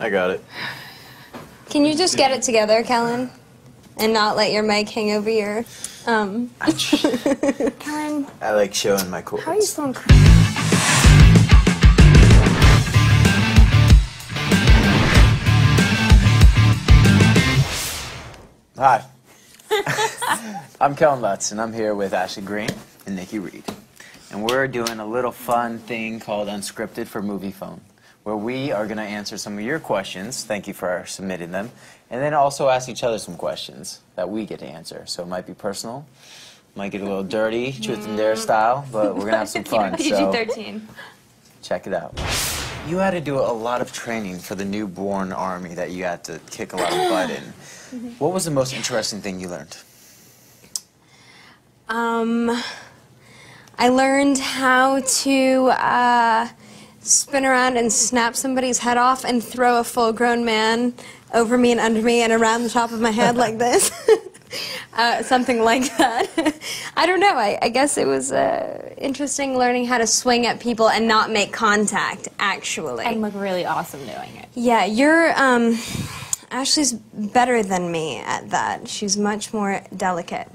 I got it. Can you just get it together, Kellan? And not let your mic hang over your, Kellan. I like showing my chords. How are you so Hi. I'm Kellan Lutz, and I'm here with Ashley Green and Nikki Reed. And we're doing a little fun thing called Unscripted for Moviefone, where we are going to answer some of your questions. Thank you for submitting them. And then also ask each other some questions that we get to answer. So it might be personal, might get a little dirty, truth and dare style, but we're going to have some fun. PG-13. Check it out. You had to do a lot of training for the newborn army that you had to kick a lot of butt in. What was the most interesting thing you learned? I learned how to spin around and snap somebody's head off and throw a full-grown man over me and under me and around the top of my head like this. Something like that. I don't know. I guess it was interesting learning how to swing at people and not make contact, actually. And look really awesome doing it. Yeah, you're, Ashley's better than me at that. She's much more delicate,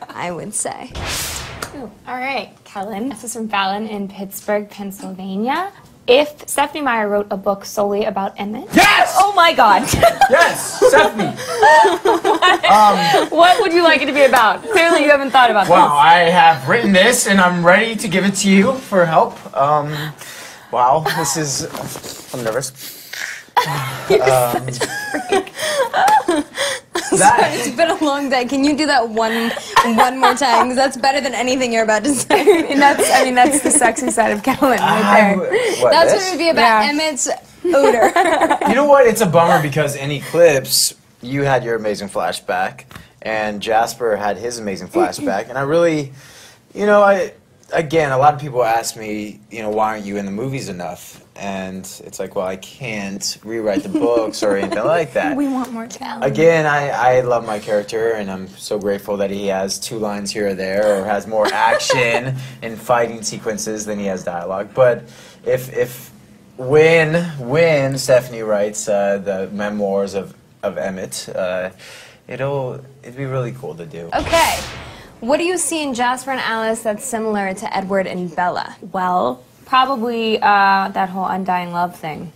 I would say. Ooh, all right, Kellan. This is from Fallon in Pittsburgh, Pennsylvania. If Stephenie Meyer wrote a book solely about Emmett... Yes! Oh my God! Yes! Stephenie! What would you like it to be about? Clearly you haven't thought about this. Wow, I have written this and I'm ready to give it to you for help. Wow, this is... I'm nervous. It's been a long day. Can you do that one more time? Because that's better than anything you're about to say. And that's the sexy side of Kellan right there. That's what it would be about, Emmett's odor. You know what? It's a bummer because in Eclipse, you had your amazing flashback, and Jasper had his amazing flashback, and I really, you know, again, a lot of people ask me, you know, why aren't you in the movies enough? And it's like, well, I can't rewrite the books or anything like that. We want more talent. Again, I love my character, and I'm so grateful that he has 2 lines here or there, or has more action and fighting sequences than he has dialogue. But when Stephenie writes the memoirs of Emmett, it'd be really cool to do. Okay. What do you see in Jasper and Alice that's similar to Edward and Bella? Well, probably that whole undying love thing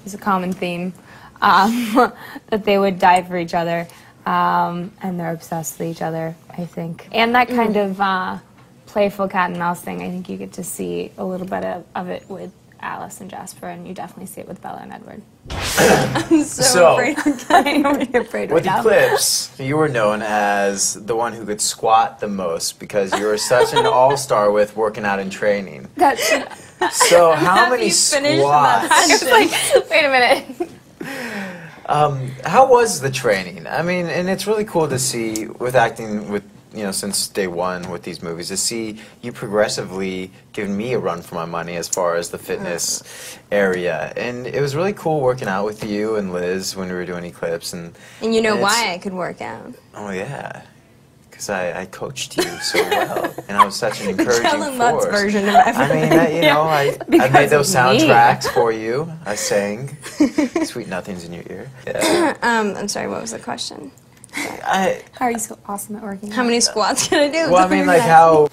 is a common theme. That they would die for each other, and they're obsessed with each other, I think. And that kind of playful cat and mouse thing, I think you get to see a little bit of it with Alice and Jasper, and you definitely see it with Bella and Edward. I'm so afraid I'm getting afraid With right now. Eclipse, you were known as the one who could squat the most because you were such an all-star with working out and training. So how many squats? I was like, wait a minute. How was the training? I mean, and it's really cool to see with acting with, you know, since day one with these movies, to see you progressively giving me a run for my money as far as the fitness area. And it was really cool working out with you and Liz when we were doing Eclipse. And you know why I could work out. Oh, yeah. Because I coached you so well, and I was such an encouraging Kellan Lutz force. version of everything. I mean, you know, I made those soundtracks for you. I sang Sweet Nothings in your ear. Yeah. I'm sorry, what was the question? How are you so awesome at working out? How many squats can I do? Well, I mean, like how...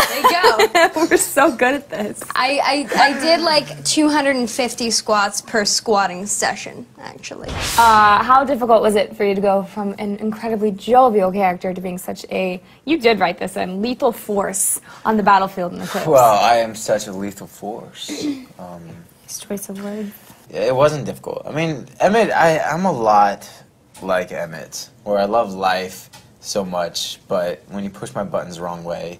There you go. We're so good at this. I did like 250 squats per squatting session, actually. How difficult was it for you to go from an incredibly jovial character to being such a, you did write this in, lethal force on the battlefield in Eclipse? Well, I am such a lethal force. His choice of words. It wasn't difficult. I mean, Emmett, I'm a lot like Emmett, where I love life so much, but when you push my buttons the wrong way,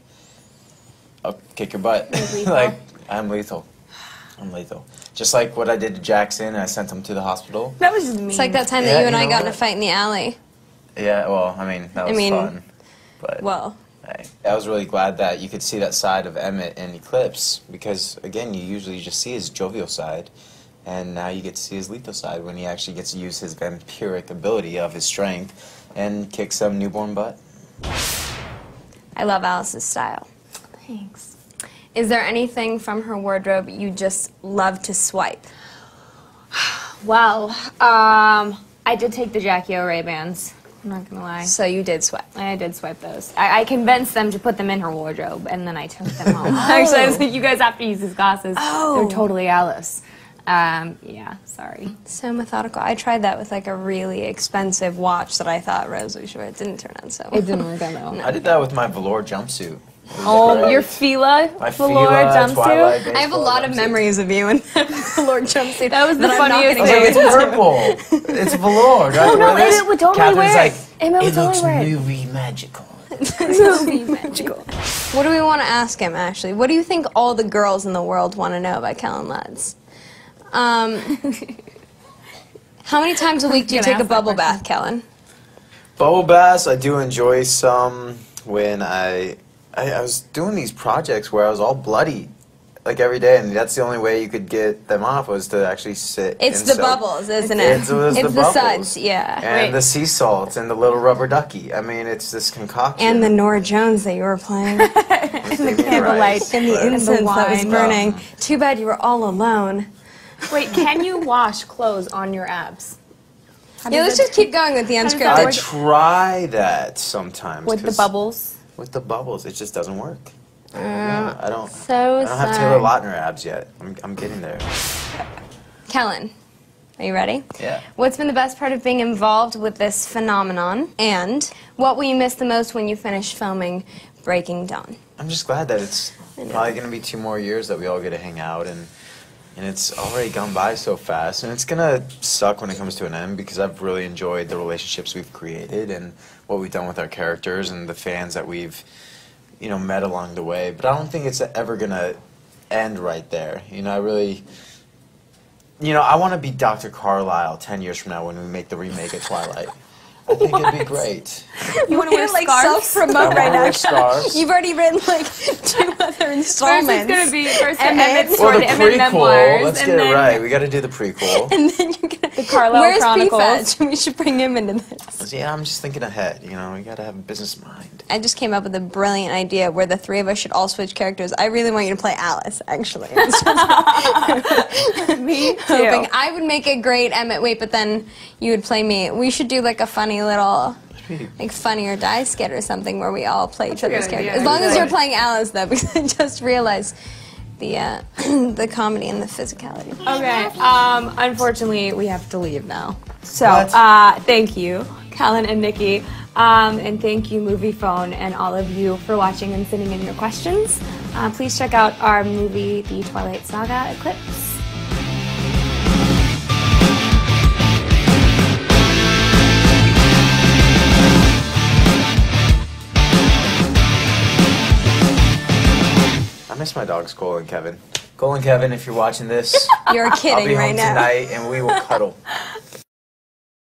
I'll kick your butt. Like, I'm lethal. I'm lethal. Just like what I did to Jackson, I sent him to the hospital. That was just mean. It's like that time that you and I got in a fight in the alley. Yeah, well, I mean, that was fun. But well. I was really glad that you could see that side of Emmett in Eclipse, because, again, you usually just see his jovial side, and now you get to see his lethal side when he actually gets to use his vampiric ability of his strength and kick some newborn butt. I love Alice's style. Thanks. Is there anything from her wardrobe you just love to swipe? Well, I did take the Jackie O Ray-Bans. I'm not gonna lie. So you did swipe. I did swipe those. I convinced them to put them in her wardrobe, and then I took them home. Actually, I was like, you guys have to use these glasses. Oh. They're totally Alice. Yeah, sorry. So methodical. I tried that with like a really expensive watch that I thought Rose would wear. It didn't turn out so well. It didn't work out at all. I did that with my velour jumpsuit. Oh, great. your Fila My velour Fila jumpsuit? Twilight I have a baseball lot of jumpsuit. memories of you in that velour jumpsuit. That was the I'm not funniest gonna thing. go It's purple. It's velour. Do I Oh, no, wear this? Emmett would totally Catherine's wear like, it. Emmett would it looks totally wear it. movie magical. Movie magical. What do we want to ask him, actually? What do you think all the girls in the world want to know about Kellan Lutz? How many times a week do you Gonna take a ask that bubble question. bath, Kellan? Bubble baths, I do enjoy some when I was doing these projects where I was all bloody like every day, and that's the only way you could get them off was to actually sit. It's and the soak. bubbles, isn't it? It was It's the the bubbles. suds, yeah. And Wait. the sea salt and the little rubber ducky. I mean, it's this concoction. And the Nora Jones that you were playing. and the candlelight. And the incense that was wine. burning. Too bad you were all alone. Wait, can you wash clothes on your abs? How Yeah, does let's it- just keep going with the does that I work? unscripted. try that sometimes. With the 'cause bubbles? With the bubbles, it just doesn't work. Yeah, I don't So have Taylor Lautner abs yet. I'm getting there. Kellan, are you ready? Yeah. What's been the best part of being involved with this phenomenon? And what will you miss the most when you finish filming Breaking Dawn? I'm just glad that it's probably going to be 2 more years that we all get to hang out, and it's already gone by so fast, and it's going to suck when it comes to an end because I've really enjoyed the relationships we've created and what we've done with our characters and the fans that we've, met along the way. But I don't think it's ever going to end right there. I really, I want to be Dr. Carlisle 10 years from now when we make the remake of Twilight. I think it'd be great. You want to wear like scarves? self-promote right now. wear scarves. You've already written like 2 other First installments. it's going to be first Emmett. Emmett's Well, story, the the Emmett prequel. memoirs. Let's and get it then right. We got to do the prequel. And then you're gonna. The Carlisle Where's Chronicles. Prefetch? We should bring him into this. Yeah, I'm just thinking ahead. We got to have a business mind. I just came up with a brilliant idea where the 3 of us should all switch characters. I really want you to play Alice, actually. It's just Me too. hoping. I would make a great Emmett. Wait, but then you would play me. We should do like a funny little, like Funny or Die skit or something where we all play each other's good idea. characters. As long as Yeah. you're playing Alice, though, because I just realized the the comedy and the physicality. Okay. Unfortunately, we have to leave now. So, What? thank you, Kellan and Nikki, and thank you, Moviefone, and all of you for watching and sending in your questions. Please check out our movie, The Twilight Saga: Eclipse. I miss my dogs, Cole and Kevin. Cole and Kevin, if you're watching this, You're I'll kidding be right home now. tonight and we will cuddle.